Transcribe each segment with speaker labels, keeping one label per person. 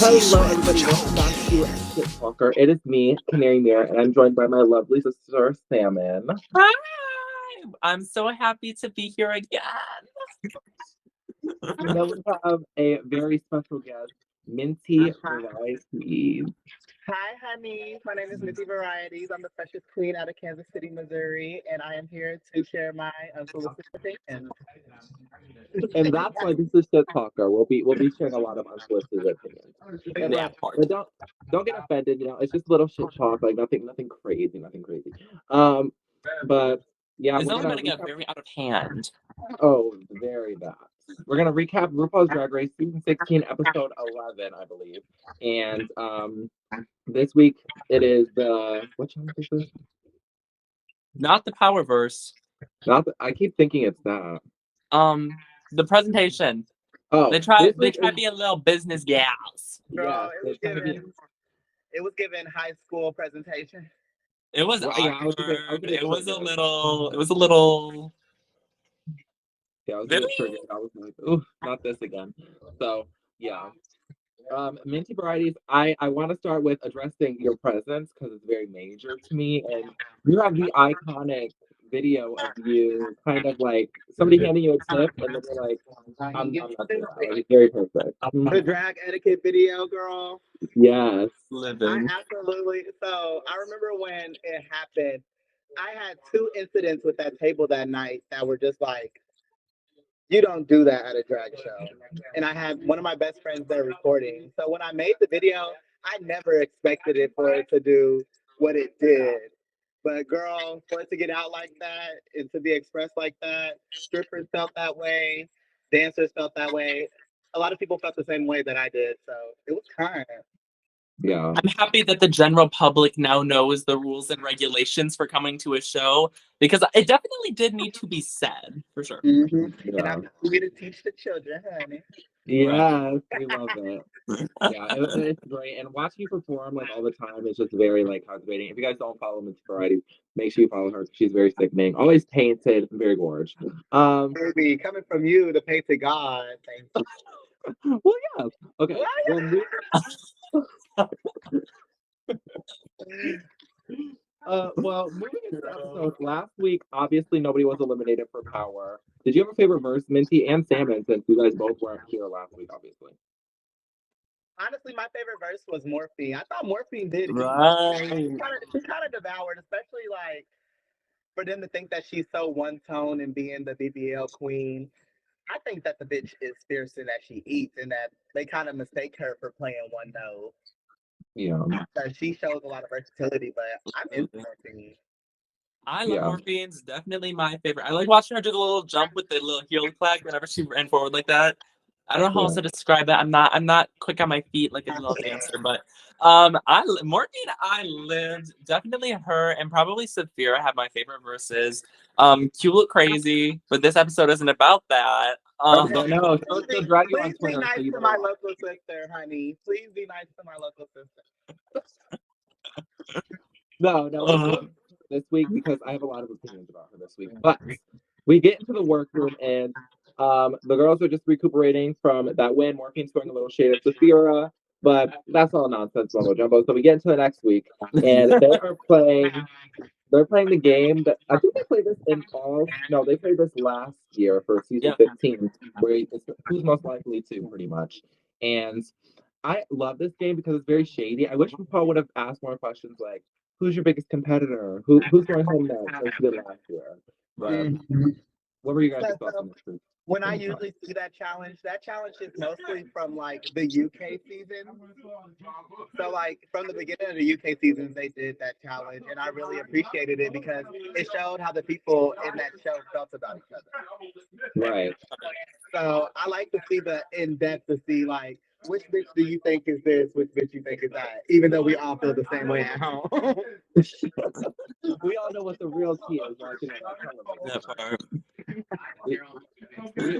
Speaker 1: Hello, everybody. Welcome back to Talker. It is me, Kanary and I'm joined by my lovely sister, Salmon.
Speaker 2: Hi! I'm so happy to be here again.
Speaker 1: And then we have a very special guest, Minti Varieties.
Speaker 3: Hi, honey. My name is Minti Varieties. I'm the freshest queen out of Kansas City, Missouri, and I am here to share my unsolicited opinions.
Speaker 1: And that's why this is Shit Talker. We'll be sharing a lot of unsolicited opinions. And
Speaker 2: Yeah,
Speaker 1: but don't get offended. It's just little shit talk, like nothing crazy. But yeah,
Speaker 2: it's
Speaker 1: we're
Speaker 2: only
Speaker 1: gonna
Speaker 2: going to get very out of hand.
Speaker 1: Oh, very bad. We're gonna recap RuPaul's Drag Race season 16, episode 11, I believe. And this week it is what challenge is this?
Speaker 2: Not the Powerverse.
Speaker 1: I keep thinking it's that.
Speaker 2: The presentation.
Speaker 1: Oh,
Speaker 2: they try to be a little business gals.
Speaker 3: Girl, it was given high school presentation.
Speaker 2: It was
Speaker 1: well,
Speaker 2: awkward.
Speaker 1: It was
Speaker 2: a little.
Speaker 1: Yeah, I was really triggered. I was like, ooh, not this again. So yeah. Minty Varieties, I want to start with addressing your presence because it's very major to me. And you have the iconic video of you kind of like somebody handing you a tip and then you're like, I'm not doing that. Like, it's very perfect.
Speaker 3: The drag etiquette video, girl.
Speaker 1: Yes.
Speaker 2: Living.
Speaker 3: Absolutely. So I remember when it happened, I had 2 incidents with that table that night that were just like, you don't do that at a drag show. And I had one of my best friends there recording. So when I made the video, I never expected it for it to do what it did. But girl, for it to get out like that and to be expressed like that, strippers felt that way, dancers felt that way. A lot of people felt the same way that I did. So it was kind.
Speaker 1: Yeah.
Speaker 2: I'm happy that the general public now knows the rules and regulations for coming to a show because it definitely did need to be said, for sure.
Speaker 3: Mm-hmm. Yeah. And I'm here to teach the children, honey.
Speaker 1: Yes, we love it. Yeah, it's great. And watching you perform like all the time is just very like captivating. If you guys don't follow Minty Varieties, make sure you follow her. She's very sickening, always painted, very gorgeous.
Speaker 3: Baby, coming from you, the painted God. Thank you.
Speaker 1: Well, yeah. Okay. Well, moving into the episode, last week, obviously nobody was eliminated for power. Did you have a favorite verse, Minty and Salmon, since you guys both weren't here last week, obviously?
Speaker 3: Honestly, my favorite verse was Morphine. I thought Morphine did.
Speaker 2: Right.
Speaker 3: She kind of devoured, especially like for them to think that she's so one tone and being the BBL queen. I think that the bitch is fierce and that she eats and that they kind of mistake her for playing one note.
Speaker 1: Yeah.
Speaker 3: So she shows a lot of versatility, but I'm into Morphine.
Speaker 2: I love Morphine's definitely my favorite. I like watching her do the little jump with the little heel clack whenever she ran forward like that. I don't know how else to describe it. I'm not quick on my feet like a little dancer, but Morphine, I lived definitely her and probably Saphira have my favorite verses. Cute Look Crazy, but this episode isn't about that.
Speaker 1: No, so drag you on
Speaker 3: Please be
Speaker 1: Twitter.
Speaker 3: nice to my local sister, honey. Please be nice to my local sister.
Speaker 1: No. This week because I have a lot of opinions about her this week. But we get into the workroom and the girls are just recuperating from that win. Morphine's throwing a little shade at Saphira, but that's all nonsense, mumbo jumbo. So we get into the next week and they're playing the game that I think they played this in fall. No, they played this last year for season 15, where it's who's most likely to, pretty much. And I love this game because it's very shady. I wish RuPaul would have asked more questions like, who's your biggest competitor? Who's going home next? Like she did last year. But what were you guys' thoughts on this?
Speaker 3: When I usually see that challenge is mostly from like the UK season. So like from the beginning of the UK season, they did that challenge, and I really appreciated it because it showed how the people in that show felt about each other.
Speaker 1: Right.
Speaker 3: So I like to see the in depth to see like which bitch do you think is this, which bitch you think is that, even though we all feel the same way at home.
Speaker 1: We all know what the real tea is watching that part. We all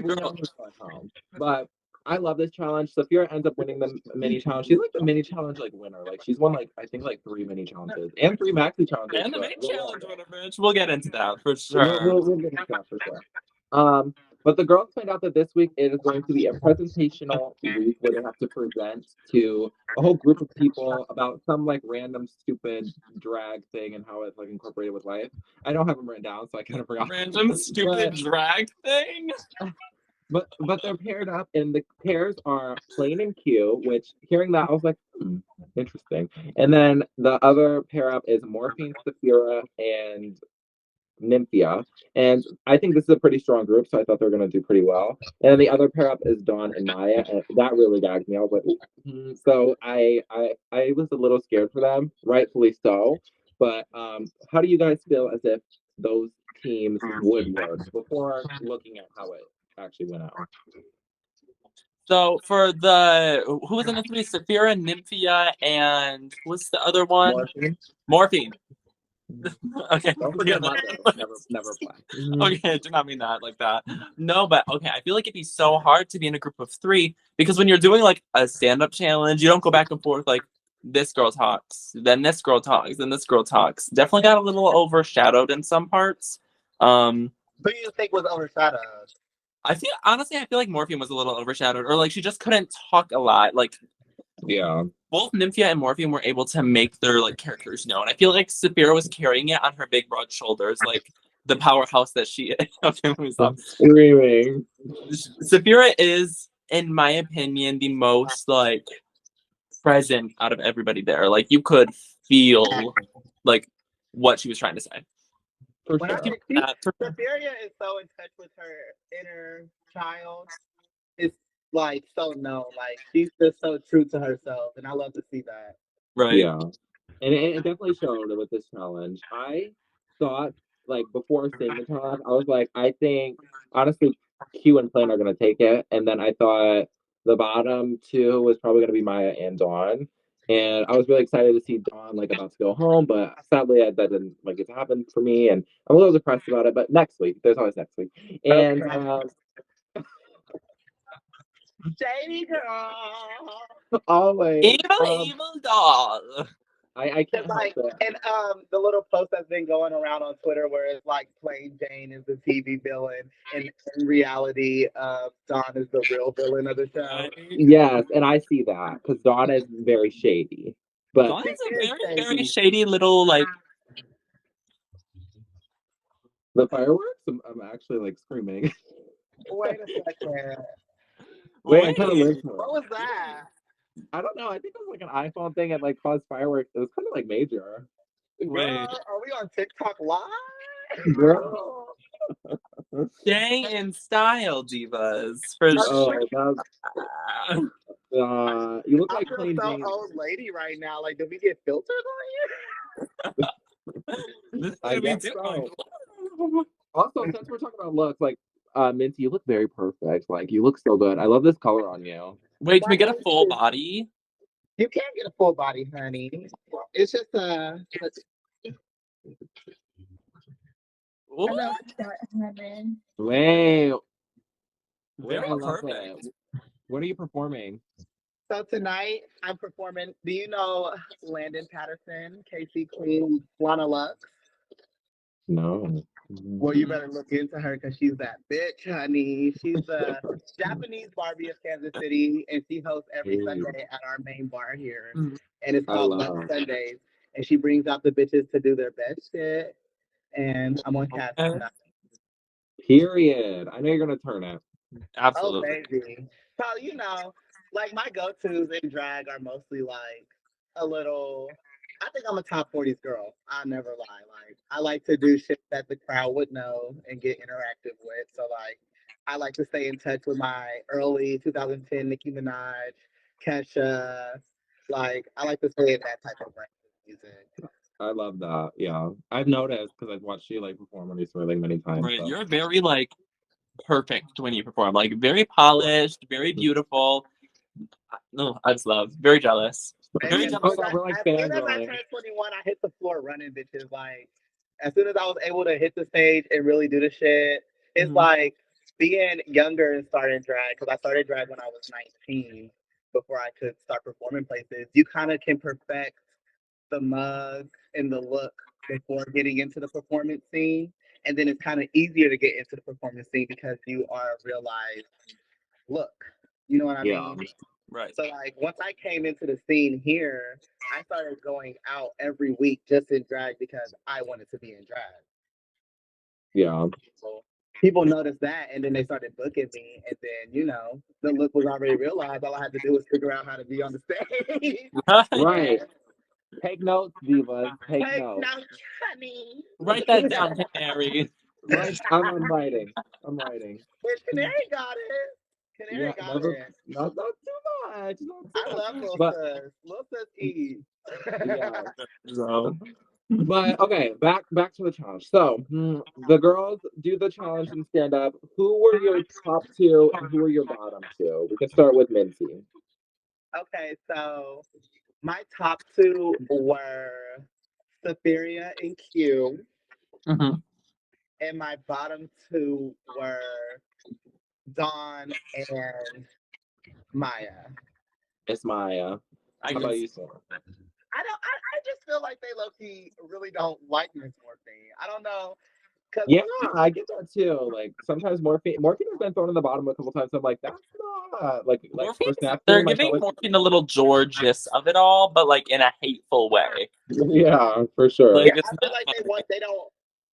Speaker 1: know at home. But I love this challenge. Saphira ends up winning the mini challenge. She's like the mini challenge like winner. Like she's won like I think like 3 mini challenges and 3 maxi challenges.
Speaker 2: And the mini challenge winner, bitch. We'll get into that for sure.
Speaker 1: We'll get into that for sure. But the girls find out that this week it is going to be a presentational week where they have to present to a whole group of people about some like random stupid drag thing and how it's like incorporated with life. I don't have them written down, so I kind of forgot.
Speaker 2: Random stupid drag thing.
Speaker 1: But they're paired up, and the pairs are Plain and Q. Which hearing that, I was like, interesting. And then the other pair up is Morphine, Saphira, and Nymphia. And I think this is a pretty strong group, so I thought they were going to do pretty well. And then the other pair up is Dawn and Maya, and that really gagged me. I was like, so I was a little scared for them, rightfully so. But how do you guys feel as if those teams would work before looking at how it actually went out?
Speaker 2: So for the who was in the three? Saphira, Nymphia, and what's the other one? Morphine. Okay.
Speaker 1: Don't forget about those. Never play.
Speaker 2: Okay, I did not mean that like that. No, but okay, I feel like it'd be so hard to be in a group of three because when you're doing like a stand-up challenge, you don't go back and forth like this girl talks, then this girl talks, then this girl talks. Definitely got a little overshadowed in some parts.
Speaker 3: Who do you think was overshadowed?
Speaker 2: I feel like Morphine was a little overshadowed, or like she just couldn't talk a lot. Like,
Speaker 1: yeah,
Speaker 2: both Nymphia and Morphine were able to make their like characters known. I feel like Saphira was carrying it on her big broad shoulders, like the powerhouse that she is. Okay, let me stop.
Speaker 1: Screaming.
Speaker 2: Saphira is, in my opinion, the most like present out of everybody there. Like you could feel like what she was trying to say.
Speaker 3: When I think Saphira is so in touch with her inner child, it's like so known. Like she's just so true to herself, and I love to see that.
Speaker 2: Right.
Speaker 1: Yeah. And it definitely showed with this challenge. I thought, like, before seeing the challenge, I was like, I think, honestly, Q and Plain are going to take it. And then I thought the bottom two was probably going to be Maya and Dawn. And I was really excited to see Dawn, like, about to go home. But sadly, that didn't, like, get to happen for me. And I'm a little depressed about it. But next week, there's always next week. And,
Speaker 3: Shady girl.
Speaker 1: always.
Speaker 2: Evil doll.
Speaker 1: I can't
Speaker 3: like,
Speaker 1: help it.
Speaker 3: and the little post that's been going around on Twitter where it's like Plain Jane is the TV villain, and in reality, Dawn is the real villain of the show.
Speaker 1: Yes, and I see that because Dawn is very shady. But
Speaker 2: Dawn is a very, very shady little like.
Speaker 1: The fireworks? I'm actually like screaming.
Speaker 3: Wait a second.
Speaker 1: Wait, I kind of lived
Speaker 3: What was that?
Speaker 1: I don't know. I think it was like an iPhone thing and like caused fireworks. It was kind of like major.
Speaker 3: Wait. Girl, are we on TikTok live?
Speaker 1: Girl.
Speaker 2: Stay in style, divas. For sure.
Speaker 1: You look like Plain
Speaker 3: so
Speaker 1: Jane.
Speaker 3: old lady right now. Like, did we get filters on
Speaker 1: here? I guess so. Also, since we're talking about looks, like Minty, you look very perfect. Like you look so good. I love this color on you.
Speaker 2: Wait, can we get a full body?
Speaker 3: You can't get a full body, honey. It's just
Speaker 1: Wait.
Speaker 2: Very perfect.
Speaker 1: What are you performing?
Speaker 3: So tonight I'm performing. Do you know Landon Patterson, KC Queen, Lana Lux?
Speaker 1: No.
Speaker 3: Well, you better look into her because she's that bitch, honey. She's the Japanese Barbie of Kansas City, and she hosts every Sunday at our main bar here. And it's called Lux Sundays. And she brings out the bitches to do their best shit. And I'm on cast tonight.
Speaker 1: Period. I know you're gonna turn it.
Speaker 2: Absolutely.
Speaker 3: Oh, baby. So, you know, like my go-tos in drag are mostly like a little. I think I'm a top 40s girl. I'll never lie. Like I like to do shit that the crowd would know and get interactive with. So like I like to stay in touch with my early 2010 Nicki Minaj, Kesha. Like I like to stay in that type of range of music.
Speaker 1: I love that. Yeah, I've noticed because I've watched you like perform on these like many times.
Speaker 2: Right,
Speaker 1: so.
Speaker 2: You're very like perfect when you perform. Like very polished, very beautiful. No, I just love. Very jealous. Very jealous.
Speaker 1: We're like
Speaker 3: as soon as I turned 21, I hit the floor running, bitches. Like as soon as I was able to hit the stage and really do the shit, it's like being younger and starting drag. Because I started drag when I was 19 before I could start performing places. You kind of can perfect the mug and the look before getting into the performance scene. And then it's kind of easier to get into the performance scene because you are realized look. You know what I mean?
Speaker 2: Right.
Speaker 3: So like once I came into the scene here, I started going out every week just in drag because I wanted to be in drag.
Speaker 1: Yeah.
Speaker 3: So people noticed that, and then they started booking me, and then the look was already realized. All I had to do was figure out how to be on the stage.
Speaker 1: Right. Take notes, divas. Take notes.
Speaker 3: Honey.
Speaker 2: Write that down, Kanary.
Speaker 1: Right. I'm writing.
Speaker 3: But Kanary got it. Kanary got it.
Speaker 1: Not too much.
Speaker 3: I love Lil Sis. Lil Sis Eve.
Speaker 1: Yeah.
Speaker 2: So.
Speaker 1: But okay, back to the challenge. So the girls do the challenge and stand up. Who were your top two and who were your bottom two? We can start with Minty.
Speaker 3: Okay, so my top two were Safiria and Q, and my bottom two were Dawn and Maya.
Speaker 1: It's Maya. How about you, Sarah?
Speaker 3: I just feel like they low-key really don't like Miss Morphine. I don't know.
Speaker 1: Yeah, I get that too. Like sometimes Morphine has been thrown in the bottom a couple times. So I'm like, that's not like
Speaker 2: Morphine,
Speaker 1: for
Speaker 2: they're giving Morphine a little Georges of it all, but like in a hateful way.
Speaker 1: Yeah, for sure.
Speaker 2: Like,
Speaker 3: I feel like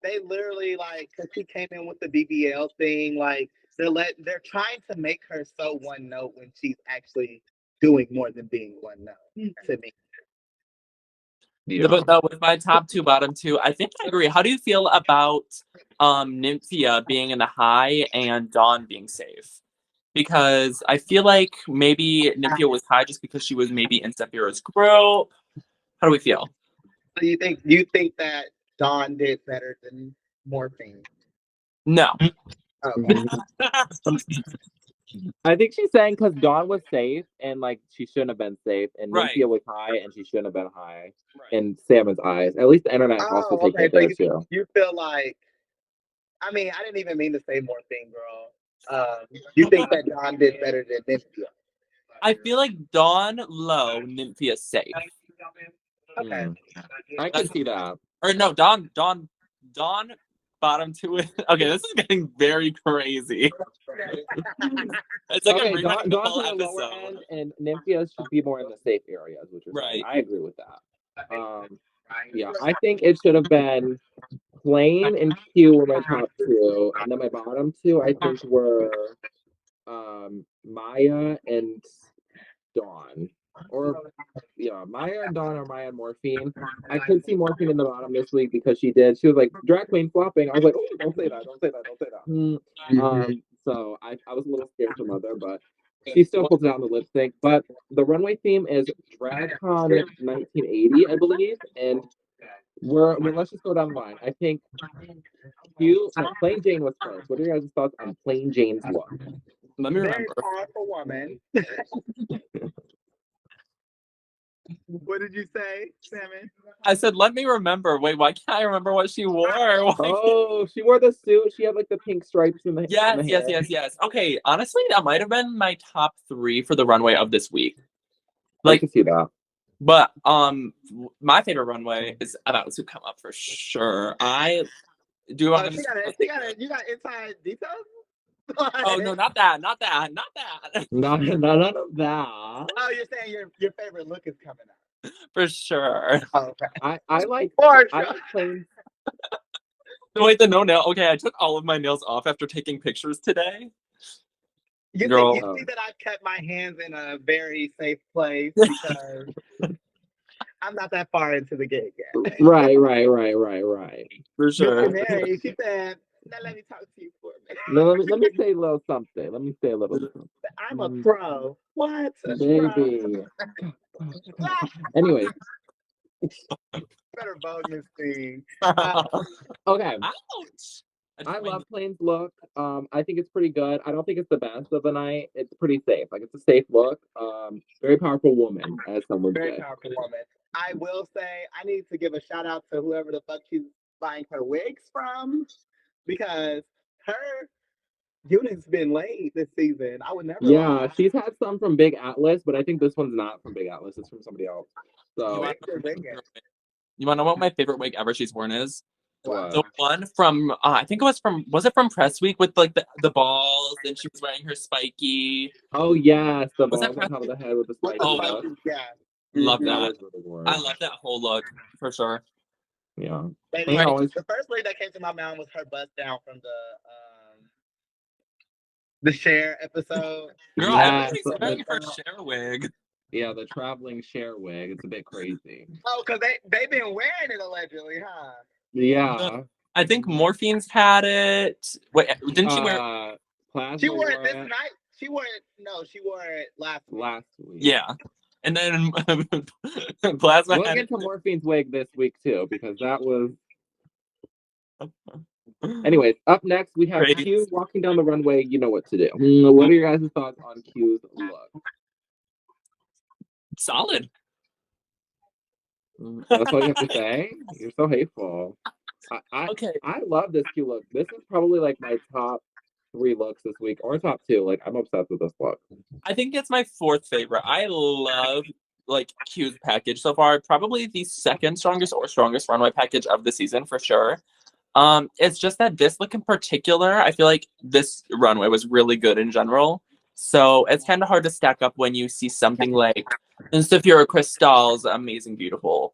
Speaker 3: they literally like because she came in with the BBL thing, like they're trying to make her so one note when she's actually doing more than being one note to me.
Speaker 2: Yeah. But no, with my top two, bottom two, I think I agree. How do you feel about Nymphia being in the high and Dawn being safe? Because I feel like maybe Nymphia was high just because she was maybe in Saphira's group. How do we feel?
Speaker 3: So you think that Dawn did better than Morphine?
Speaker 2: No.
Speaker 3: Okay.
Speaker 1: I think she's saying because Dawn was safe and like she shouldn't have been safe, and
Speaker 2: Right.
Speaker 1: Nymphia was high and she shouldn't have been high in Salmon's eyes. At least the internet also takes it there too.
Speaker 3: You feel like, I mean, I didn't even mean to say Morphine, girl. You think that Dawn did better than Nymphia?
Speaker 2: I feel like Dawn low, Nymphia safe.
Speaker 3: Okay.
Speaker 1: I can see that.
Speaker 2: Or no, Dawn bottom two. Okay, this is getting very crazy. It's like
Speaker 1: okay,
Speaker 2: I'm rewriting the whole
Speaker 1: Dawn's on the lower end, and Nymphia should be more in the safe areas, which is right. I agree with that. Yeah, I think it should have been Plain and Q were my top two, and then my bottom two I think were Maya and Dawn. Or Maya and Dawn or Maya and Morphine. I could see Morphine in the bottom this week because she was like drag queen flopping. I was like, oh, don't say that. So I was a little scared for Mother, but she still pulled it out in the lip sync. But the runway theme is DragCon 1980, I believe, and let's just go down the line. I think Plain Jane was first. What are your guys' thoughts on Plain Jane's look?
Speaker 2: Let me remember.
Speaker 3: Very powerful woman. What did you say, Salmon?
Speaker 2: I said, let me remember. Wait, why can't I remember what she wore?
Speaker 1: She wore the suit. She had like the pink stripes in the
Speaker 2: Yes. Okay, honestly, that might have been my top three for the runway of this week.
Speaker 1: Like, I can see that.
Speaker 2: But my favorite runway is about to come up for sure. I do.
Speaker 3: You got inside details.
Speaker 2: Oh no, not that.
Speaker 1: None of that.
Speaker 3: Oh, you're saying your favorite look is coming up.
Speaker 2: For sure.
Speaker 3: Oh, okay.
Speaker 1: I like Plain.
Speaker 2: Wait, the no nail. Okay, I took all of my nails off after taking pictures today.
Speaker 3: You see that I've kept my hands in a very safe place because I'm not that far into the gig yet.
Speaker 1: Right.
Speaker 2: For sure.
Speaker 3: Mary, she said, now let me talk to you for a minute.
Speaker 1: No, let me say a little something.
Speaker 3: I'm a pro. What?
Speaker 1: Baby. Anyway.
Speaker 3: Better vote this thing.
Speaker 1: Okay.
Speaker 2: Ouch.
Speaker 1: I love Plain's look. I think it's pretty good. I don't think it's the best of the night. It's pretty safe. Like, it's a safe look. Very powerful woman, as someone would say.
Speaker 3: Very powerful woman. I will say, I need to give a shout out to whoever the fuck she's buying her wigs from, because her unit's been laid this season. I would never lie.
Speaker 1: She's had some from Big Atlas, but I think this one's not from Big Atlas. It's from somebody else. So
Speaker 2: you want to know what my favorite wig ever she's worn is? The one from I think was it from Press Week with like the balls and she was wearing her spiky.
Speaker 1: Oh yes, the
Speaker 2: Was that
Speaker 1: balls on top of the head with the spiky.
Speaker 3: Yeah.
Speaker 2: Love
Speaker 1: That
Speaker 2: that.
Speaker 1: was really gorgeous.
Speaker 2: I love that whole look for sure.
Speaker 1: Yeah.
Speaker 3: Baby,
Speaker 1: Always...
Speaker 3: the first wig that came to my mind was her bust down from the Cher episode.
Speaker 2: Girl,
Speaker 1: yes,
Speaker 2: everybody's wearing her Cher wig.
Speaker 1: Yeah, the traveling Cher wig. It's a bit crazy.
Speaker 3: Oh, because they've been wearing it allegedly, huh?
Speaker 1: Yeah.
Speaker 2: I think Morphine's had it. Wait, didn't she wear?
Speaker 3: She wore it this night. She wore it. No, she wore it last
Speaker 1: week.
Speaker 2: Yeah, and then Plasma.
Speaker 1: We'll get to Morphine's wig this week too because that was. Anyways, up next we have Q walking down the runway. You know what to do. What are your guys' thoughts on Q's look?
Speaker 2: Solid.
Speaker 1: That's all you have to say? You're so hateful.
Speaker 2: Okay.
Speaker 1: I love this Q look. This is probably like my top 3 looks this week, or top 2. Like, I'm obsessed with this look.
Speaker 2: I think it's my 4th favorite. I love like Q's package so far. Probably the 2nd strongest or strongest runway package of the season for sure. It's just that this look in particular, I feel like this runway was really good in general. So it's kind of hard to stack up when you see something like Sophia Crystal's amazing, beautiful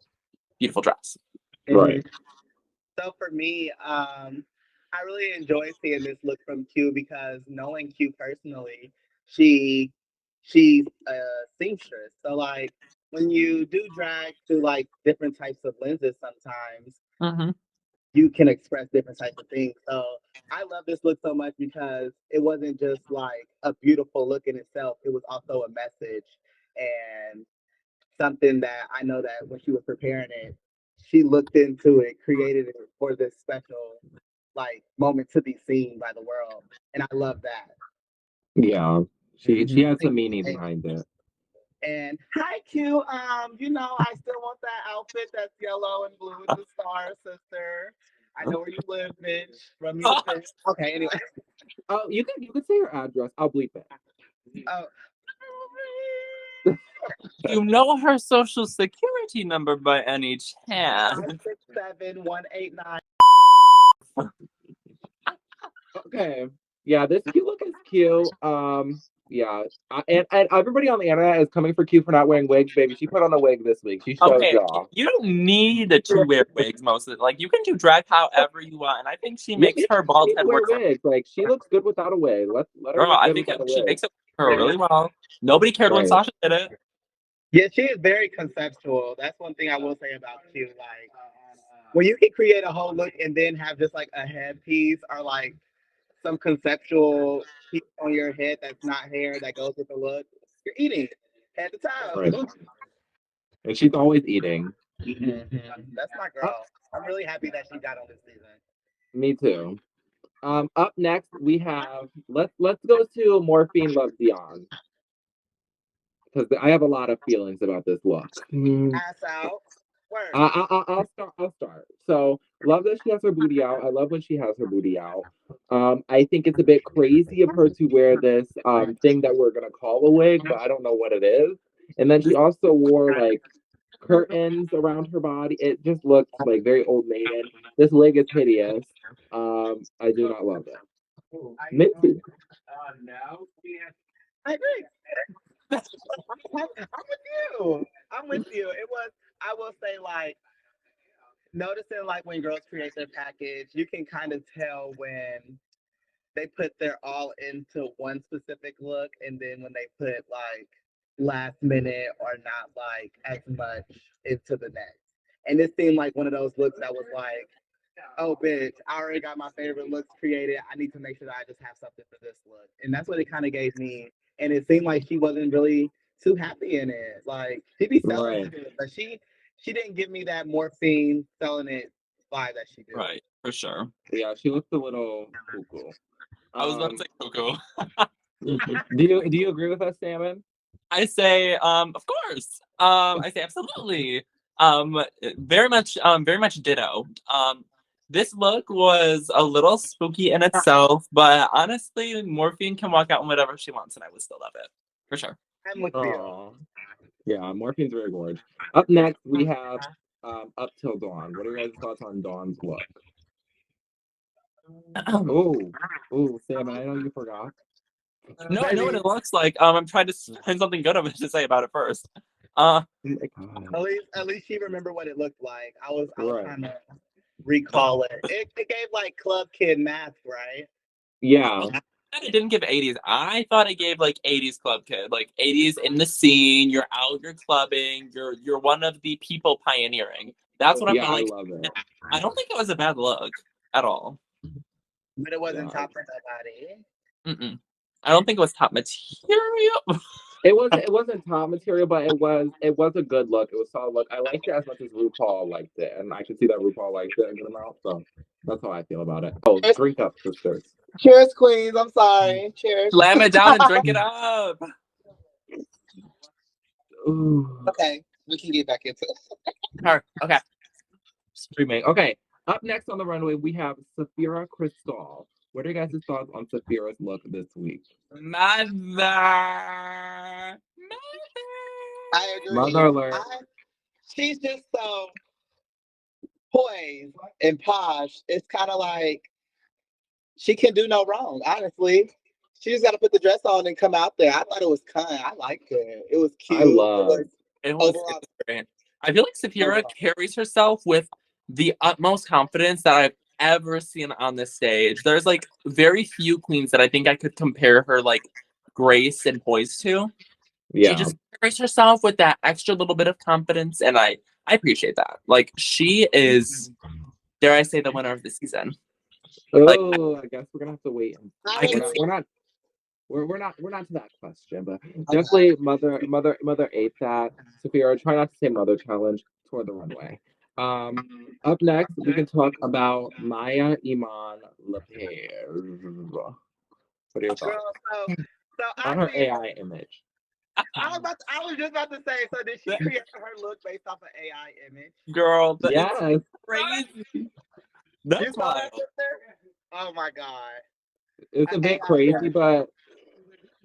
Speaker 2: dress.
Speaker 1: Right.
Speaker 3: So for me, I really enjoy seeing this look from Q because knowing Q personally, she's a seamstress. So like when you do drag through like different types of lenses, sometimes you can express different types of things. So I love this look so much because it wasn't just like a beautiful look in itself. It was also a message and something that I know that when she was preparing it, she looked into it, created it for this special like moment to be seen by the world. And I love that.
Speaker 1: Yeah. She had some meaning behind it.
Speaker 3: And hi Q, you know, I still want that outfit that's yellow and blue with the stars, sister. I know where you live, bitch. From you to finish. Okay, anyway.
Speaker 1: Oh, you can say your address. I'll bleep it.
Speaker 3: Oh.
Speaker 2: You know her social security number by any chance?
Speaker 3: 567-189.
Speaker 1: Okay. Yeah, this Q look is cute. Yeah, and everybody on the internet is coming for Q for not wearing wigs, baby. She put on a wig this week. She showed y'all.
Speaker 2: You don't need to wear wigs most of it. Like, you can do drag however you want, and I think she makes her bald head work.
Speaker 1: Wigs. Like, she looks good without a wig. Let her
Speaker 2: Girl,
Speaker 1: look
Speaker 2: I
Speaker 1: good
Speaker 2: think
Speaker 1: without a
Speaker 2: she
Speaker 1: wig.
Speaker 2: makes it her really well. Nobody cared when Sasha did it.
Speaker 3: Yeah, she is very conceptual. That's one thing I will say about Q. Like, when you can create a whole look and then have just like a headpiece or like some conceptual piece on your head that's not hair that goes with the look, you're eating head to toe.
Speaker 1: Right. And she's always eating.
Speaker 3: That's my girl. I'm really happy that she got on this season.
Speaker 1: Me too. Up next we have let's go to Morphine Loves Dion. Because I have a lot of feelings about this look.
Speaker 3: Ass out. Word.
Speaker 1: I'll start. So, love that she has her booty out. I love when she has her booty out. I think it's a bit crazy of her to wear this thing that we're gonna call a wig, but I don't know what it is. And then she also wore like curtains around her body. It just looked like very old maiden. This wig is hideous. I do not love it. Minty.
Speaker 3: I agree. I'm with you. It was, I will say, like, noticing like when girls create their package, you can kind of tell when they put their all into one specific look and then when they put like last minute or not like as much into the next. And it seemed like one of those looks that was like, oh bitch, I already got my favorite looks created. I need to make sure that I just have something for this look. And that's what it kind of gave me. And it seemed like she wasn't really too happy in it. Like she be selling it, but she didn't give me that morphine selling it vibe that she did.
Speaker 2: Right, for sure.
Speaker 1: Yeah, she looked a little cuckoo.
Speaker 2: I was about to say cuckoo.
Speaker 1: Do you agree with us, Salmon?
Speaker 2: I say, of course. I say absolutely. Very much ditto. This look was a little spooky in itself, but honestly, Morphine can walk out in whatever she wants, and I would still love it for sure.
Speaker 3: I'm with you.
Speaker 1: Yeah, Morphine's very gorgeous. Up next, we have Up Till Dawn. What are your guys' thoughts on Dawn's look? Sam, I know you forgot.
Speaker 2: No, I know what it looks like. I'm trying to find something good of it to say about it first.
Speaker 1: Oh my God.
Speaker 3: At least she remember what it looked like. I was
Speaker 1: Right.
Speaker 3: trying to recall it. It gave like club kid math, right?
Speaker 1: Yeah.
Speaker 2: It didn't give 80s. I thought it gave like 80s club kid, like 80s in the scene. You're out, you're clubbing, you're one of the people pioneering. That's what I
Speaker 1: Yeah,
Speaker 2: felt
Speaker 1: I
Speaker 2: like.
Speaker 1: love it.
Speaker 2: I don't think it was a bad look at all.
Speaker 3: But it wasn't
Speaker 1: Yeah.
Speaker 3: top of the body.
Speaker 2: I don't think it was top material.
Speaker 1: It wasn't top material, but it was a good look. It was a solid look. I liked it as much as RuPaul liked it, and I could see that RuPaul liked it a good amount. So that's how I feel about it. Oh, drink up, sisters.
Speaker 3: Cheers, queens. I'm sorry. Cheers.
Speaker 2: Slam it down and drink it up.
Speaker 1: Ooh.
Speaker 3: Okay, we can get back into
Speaker 2: Her. Okay.
Speaker 1: Streaming. Okay. Up next on the runway, we have Saphira Crystal. What are you guys' thoughts on Saphira's look this week?
Speaker 2: Mother.
Speaker 3: I agree.
Speaker 1: Mother alert.
Speaker 3: She's just so poised and posh. It's kind of like she can do no wrong, honestly. She just got to put the dress on and come out there. I thought it was kind. I liked it. It was cute.
Speaker 1: I love
Speaker 2: it was great. I feel like Saphira carries herself with the utmost confidence that I've ever seen on this stage. There's like very few queens that I think I could compare her like grace and poise to.
Speaker 1: Yeah.
Speaker 2: She just carries herself with that extra little bit of confidence, and I appreciate that. Like she is, dare I say, the winner of the season.
Speaker 1: Oh, I guess we're gonna have to wait. We're not to that question, but definitely mother ate that. Saphira, try not to say mother challenge toward the runway. Up next we can talk about Maya Iman Lopez. What are your thoughts on her AI image?
Speaker 3: I was just about to say. So did she create her look based off an AI image?
Speaker 2: Girl,
Speaker 1: yes,
Speaker 2: it's crazy. That's wild.
Speaker 3: Oh my god,
Speaker 1: it's a bit crazy, but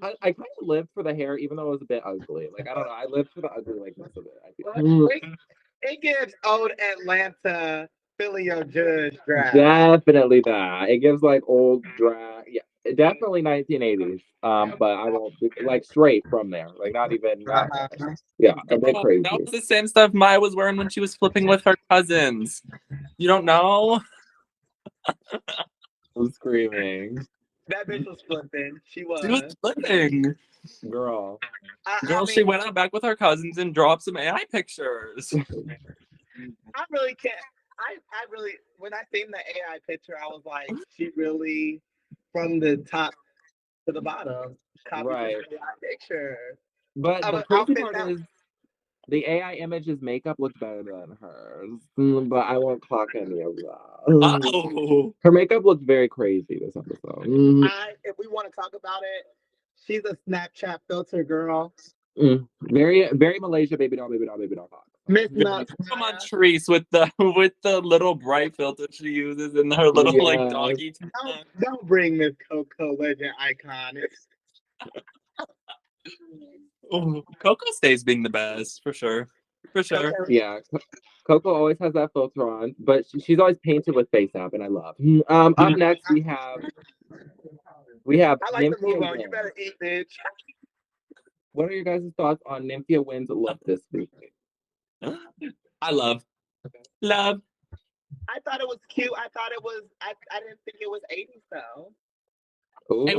Speaker 1: I kind of lived for the hair, even though it was a bit ugly. Like I don't know, I lived for the ugly likeness of it. I feel.
Speaker 3: It gives old Atlanta Filio Judge drag.
Speaker 1: Definitely that. It gives like old drag. Yeah, definitely 1980s. But I won't like straight from there. Like not even. Yeah, a bit crazy.
Speaker 2: That was the same stuff Maya was wearing when she was flipping with her cousins. You don't know?
Speaker 1: I'm screaming.
Speaker 3: That bitch was flipping. She was
Speaker 2: flipping.
Speaker 1: Girl.
Speaker 2: She went out back with her cousins and dropped some AI pictures.
Speaker 3: I really can't. I really, when I seen the AI picture, I was like, she really, from the top to the bottom, copied
Speaker 1: right.
Speaker 3: the AI picture.
Speaker 1: But the crazy part is, the AI image's makeup looks better than hers, but I won't clock any of that. Her makeup looks very crazy this episode.
Speaker 3: If we want to talk about it, she's a Snapchat filter girl.
Speaker 1: Very, very Malaysia baby doll.
Speaker 3: Miss Nuts.
Speaker 2: Come on, Therese, with the little bright filter she uses and her little like doggy.
Speaker 3: Don't bring Miss Coco legend icon.
Speaker 2: Coco stays being the best for sure. For sure.
Speaker 1: Yeah. Coco always has that filter on, but she's always painted with face app, and I love. Up next we have
Speaker 3: I like
Speaker 1: Nymphia
Speaker 3: to move on.
Speaker 1: Wynn.
Speaker 3: You better eat, bitch.
Speaker 1: What are your guys' thoughts on Nymphia Wynn's look this week?
Speaker 2: I love.
Speaker 3: I thought it was cute. I thought it was. I didn't think it was 80s though.
Speaker 1: Ooh,
Speaker 2: it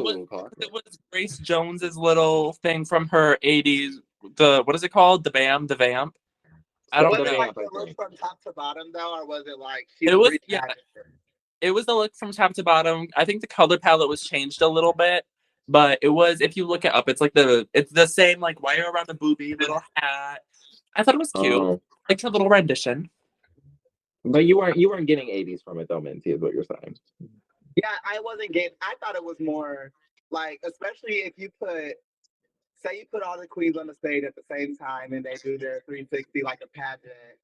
Speaker 2: was Grace Jones's little thing from her 80s. What is it called? The Vamp. I don't know.
Speaker 3: Was it like the look from top to bottom though, or was it like
Speaker 2: it was the look from top to bottom. I think the color palette was changed a little bit, but it was, if you look it up, it's the same like wire around the boobie, little hat. I thought it was cute. Like her little rendition.
Speaker 1: But you weren't getting 80s from it though, Minty, is what you're saying.
Speaker 3: Yeah, I wasn't getting. I thought it was more like, especially if you put all the queens on the stage at the same time and they do their 360 like a pageant.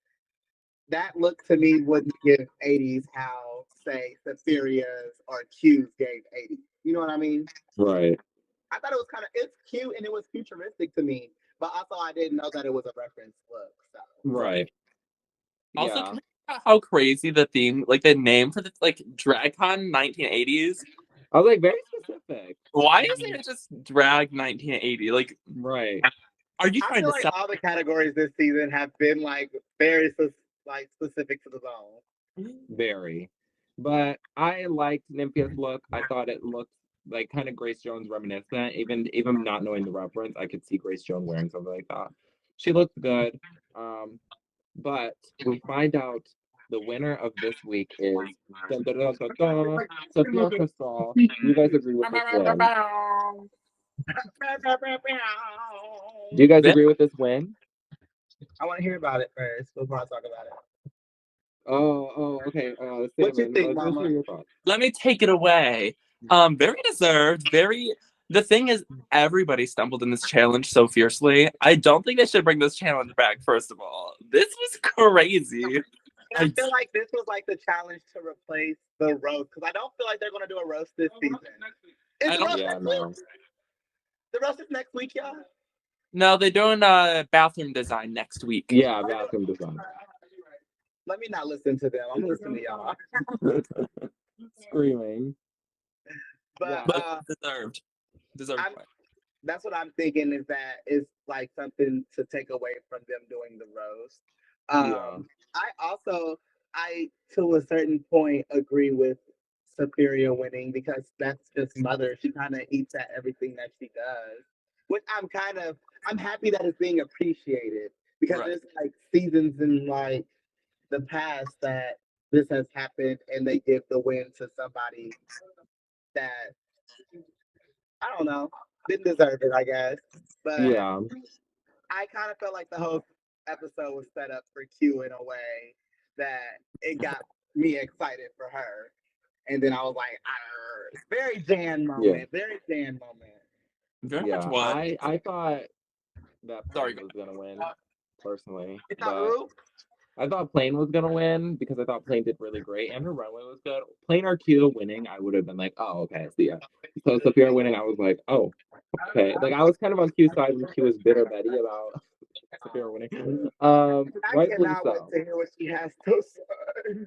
Speaker 3: That look to me wouldn't give 80s how, say, Saphira's or Q's gave 80s. You know what I mean?
Speaker 1: Right.
Speaker 3: I thought it was it's cute and it was futuristic to me, but also I didn't know that it was a reference look. So.
Speaker 1: Right.
Speaker 2: Also, can we How crazy the theme, like the name for the like DragCon 1980s.
Speaker 1: I was like, very specific.
Speaker 2: Why isn't it just Drag 1980? Like,
Speaker 1: right?
Speaker 2: Are you
Speaker 3: I
Speaker 2: trying
Speaker 3: feel
Speaker 2: to
Speaker 3: like
Speaker 2: sell?
Speaker 3: all the categories this season have been like very like specific to the zone.
Speaker 1: Very. But I liked Nymphia's look. I thought it looked like kind of Grace Jones reminiscent. Even not knowing the reference, I could see Grace Jones wearing something like that. She looked good. But we find out the winner of this week is dun, dun, dun, dun, dun, Sophia Crystal. Do you guys agree with this win? Do you guys agree with this win?
Speaker 3: I want to hear about it first before I talk about it.
Speaker 1: Oh, okay.
Speaker 3: What you
Speaker 1: Salmon,
Speaker 3: think,
Speaker 1: let's
Speaker 3: Mama?
Speaker 1: hear your thoughts.
Speaker 2: Let me take it away. Very deserved. The thing is, everybody stumbled in this challenge so fiercely. I don't think they should bring this challenge back, first of all. This was crazy.
Speaker 3: I feel like this was like the challenge to replace the roast, because I don't feel like they're going to do a roast this season. Is the roast next week? The roast is next week, y'all?
Speaker 2: No, they're doing bathroom design next week.
Speaker 1: Yeah, bathroom design.
Speaker 3: Let me not listen to them. I'm listening to y'all.
Speaker 1: Screaming.
Speaker 3: But
Speaker 2: deserved.
Speaker 3: That's what I'm thinking, is that it's like something to take away from them doing the roast. I to a certain point agree with Superior winning, because that's just Mother. She kind of eats at everything that she does, which I'm happy that it's being appreciated, because there's like seasons in like the past that this has happened and they give the win to somebody that, I don't know, didn't deserve it, I guess. But
Speaker 1: yeah,
Speaker 3: I kind of felt like the whole episode was set up for Q in a way that it got me excited for her. And then I was like, very Jan moment. Very Jan moment.
Speaker 1: Yeah, I thought that Plain was gonna win, personally. I thought Plain was gonna win because I thought Plain did really great and her runway was good. Plain or Q winning, I would have been like, oh, okay, see ya. So Sophia winning, I was like, oh, okay. Like I was kind of on Q's side when Q was bitter Betty about Sophia winning. Rightfully so.
Speaker 3: Wait to hear what she has to say.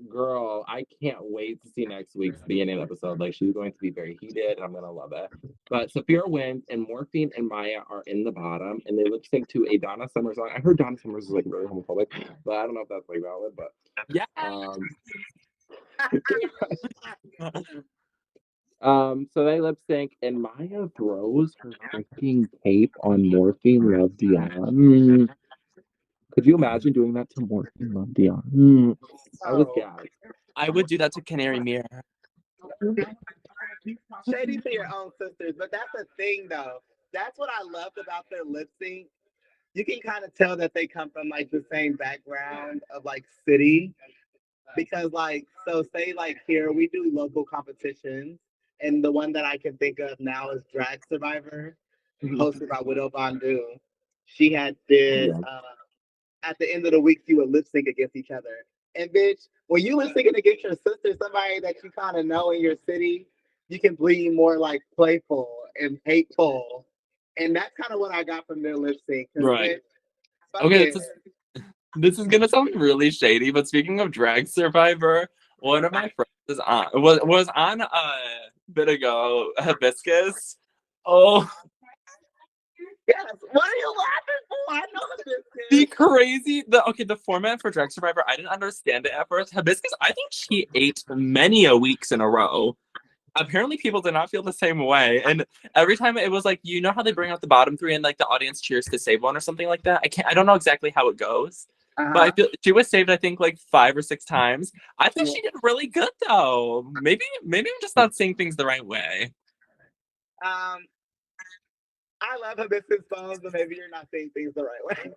Speaker 1: Girl, I can't wait to see next week's beginning episode. Like, she's going to be very heated, and I'm gonna love it. But Sophia wins, and Morphine and Maya are in the bottom, and they lip sync to a Donna Summer song. I heard Donna Summers is like really homophobic, but I don't know if that's like valid. But
Speaker 2: yeah.
Speaker 1: So they lip sync, and Maya throws her freaking cape on Morphine Love Dion. Could you imagine doing that to Morphine Love Dion? I was gagged.
Speaker 2: I would do that to Canary Mirror.
Speaker 3: Shady to your own sisters, but that's the thing, though. That's what I loved about their lip sync. You can kind of tell that they come from like the same background of like city, because like, so say like here we do local competitions, and the one that I can think of now is Drag Survivor, hosted by Widow Bondu. She had did at the end of the week you would lip sync against each other. And bitch, when you lip syncing against your sister, somebody that you kind of know in your city, you can be more like playful and hateful. And that's kind of what I got from their lip sync.
Speaker 2: Right.
Speaker 3: Bitch,
Speaker 2: okay, this is gonna sound really shady, but speaking of Drag Survivor, one of my friends was on a bit ago, Hibiscus. Oh.
Speaker 3: Yes. What are you laughing for? I know Hibiscus.
Speaker 2: The crazy, the format for Drag Survivor, I didn't understand it at first. Hibiscus, I think she ate many a weeks in a row. Apparently people did not feel the same way. And every time it was like, you know how they bring out the bottom three and like the audience cheers to save one or something like that? I don't know exactly how it goes. But I feel she was saved, I think, like 5 or 6 times. I think she did really good though. Maybe I'm just not seeing things the right way.
Speaker 3: I love Hibiscus bones, but maybe you're not seeing things the right way.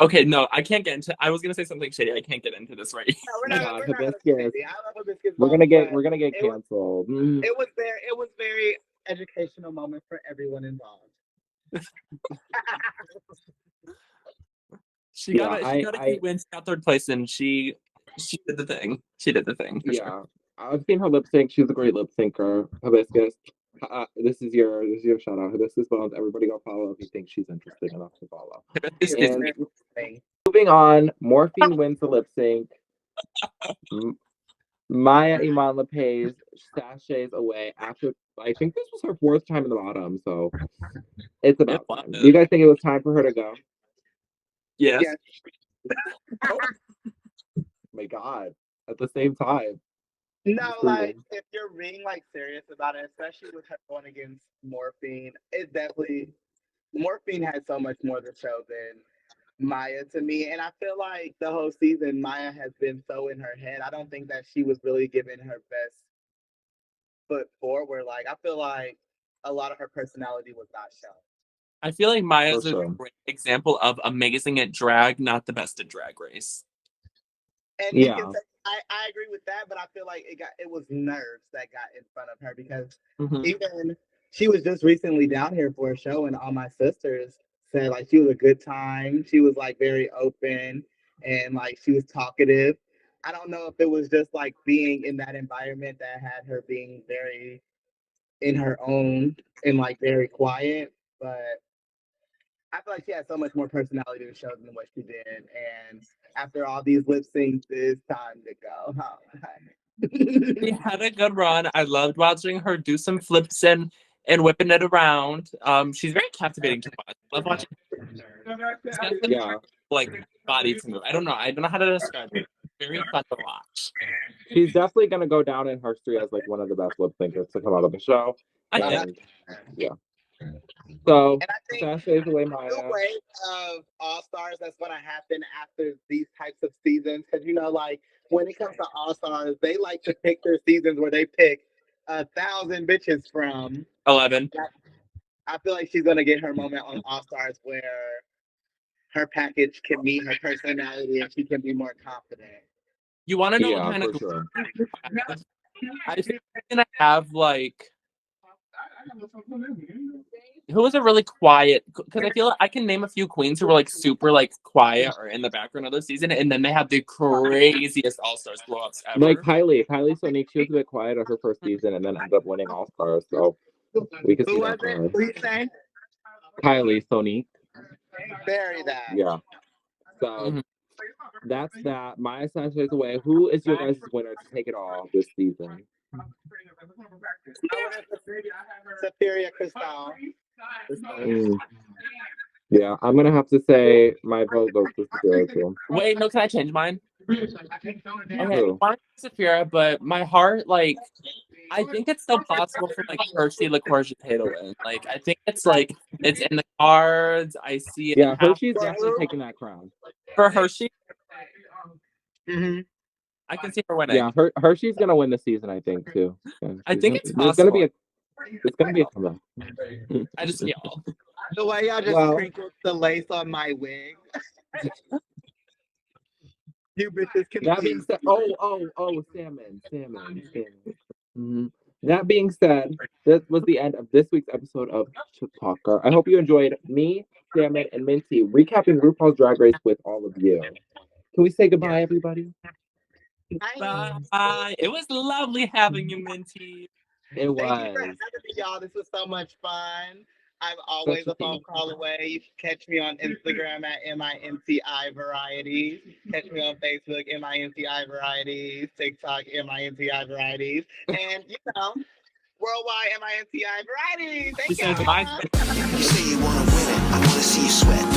Speaker 2: Okay, no, I can't get into. I was gonna say something shady. I can't get into this right
Speaker 3: now. No, we're not Hibiscus. I love Hibiscus.
Speaker 1: We're gonna get canceled.
Speaker 3: It was very educational moment for everyone involved.
Speaker 2: She got a win, she got 3rd place, and she did the thing. She did the thing. For sure.
Speaker 1: I've seen her lip sync. She's a great lip syncer. Hibiscus. This is your shout out. Hibiscus Bones. Everybody go follow if you think she's interesting enough to follow. Moving moving on. Morphine wins the lip sync. Maya Iman Lepage sachets away after, I think this was her 4th time in the bottom, so it's about time. Do you guys think it was time for her to go?
Speaker 2: Yes.
Speaker 1: Oh my God. At the same time.
Speaker 3: No, like, if you're being, like, serious about it, especially with her going against Morphine, it definitely, Morphine had so much more to show than Maya to me. And I feel like the whole season, Maya has been so in her head. I don't think that she was really giving her best foot forward. Like, I feel like a lot of her personality was not shown.
Speaker 2: I feel like Maya's a great example of amazing at drag, not the best at Drag Race.
Speaker 3: And you can say, I agree with that, but I feel like it was nerves that got in front of her because even she was just recently down here for a show, and all my sisters said like she was a good time. She was like very open and like she was talkative. I don't know if it was just like being in that environment that had her being very in her own and like very quiet, but I feel like she had so much more personality to show than what she did. And after all these lip syncs, it's time to go home.
Speaker 2: She had a good run. I loved watching her do some flips and whipping it around. She's very captivating to watch. I love watching her. Like body to move. I don't know how to describe it. Very fun to watch.
Speaker 1: She's definitely gonna go down in history as like one of the best lip syncers to come out of the show. Yeah. So,
Speaker 3: and I think
Speaker 1: sachets away Maya.
Speaker 3: The wave of All Stars that's going to happen after these types of seasons, because you know, like when it comes to All Stars, they like to pick their seasons where they pick 1,000 bitches from
Speaker 2: 11.
Speaker 3: I feel like she's going to get her moment on All Stars where her package can meet her personality and she can be more confident.
Speaker 2: You want to know what kind of?
Speaker 1: Sure.
Speaker 2: I think I have like. Who was a really quiet? Because I feel like I can name a few queens who were like super like quiet or in the background of the season, and then they have the craziest All Stars blow ups ever.
Speaker 1: Like Kylie Sonique, she was a bit quiet on her first season, and then ended up winning All Stars. So we could see that for her.
Speaker 3: Who you saying?
Speaker 1: Kylie Sonique.
Speaker 3: Very that.
Speaker 1: Yeah. So that's that. Maya sachets away. Who is your guys' winner to take it all this season?
Speaker 3: Superior Crystal.
Speaker 1: Yeah, I'm gonna have to say my vote goes to Sapphira too.
Speaker 2: Wait, no, can I change mine? Okay, mine's Sapphira, but my heart, like, I think it's still possible for like Hershey LaCourgette to win. Like, I think it's in the cards. I see it.
Speaker 1: Yeah, Hershey's definitely taking that crown.
Speaker 2: For Hershey. I can see her winning.
Speaker 1: Yeah, Hershey's gonna win the season, I think too. Yeah,
Speaker 2: I think it's possible.
Speaker 1: It's gonna be a comeback.
Speaker 2: I just feel
Speaker 3: the way y'all just sprinkled the lace on my wig. You bitches can.
Speaker 1: That being said, salmon. That being said, this was the end of this week's episode of TALKER. I hope you enjoyed me, Salmon, and Minty recapping RuPaul's Drag Race with all of you. Can we say goodbye, everybody?
Speaker 2: Bye. It was lovely having you, Minty.
Speaker 1: It was.
Speaker 3: Thank you for having me, y'all. This was so much fun. I'm always a phone call away. You can catch me on Instagram at MINTI Varieties. Catch me on Facebook, MINTI Varieties. TikTok, MINTI Varieties. And, worldwide MINTI Varieties. Thank you.
Speaker 4: You say you want to win it. I want to see you sweat.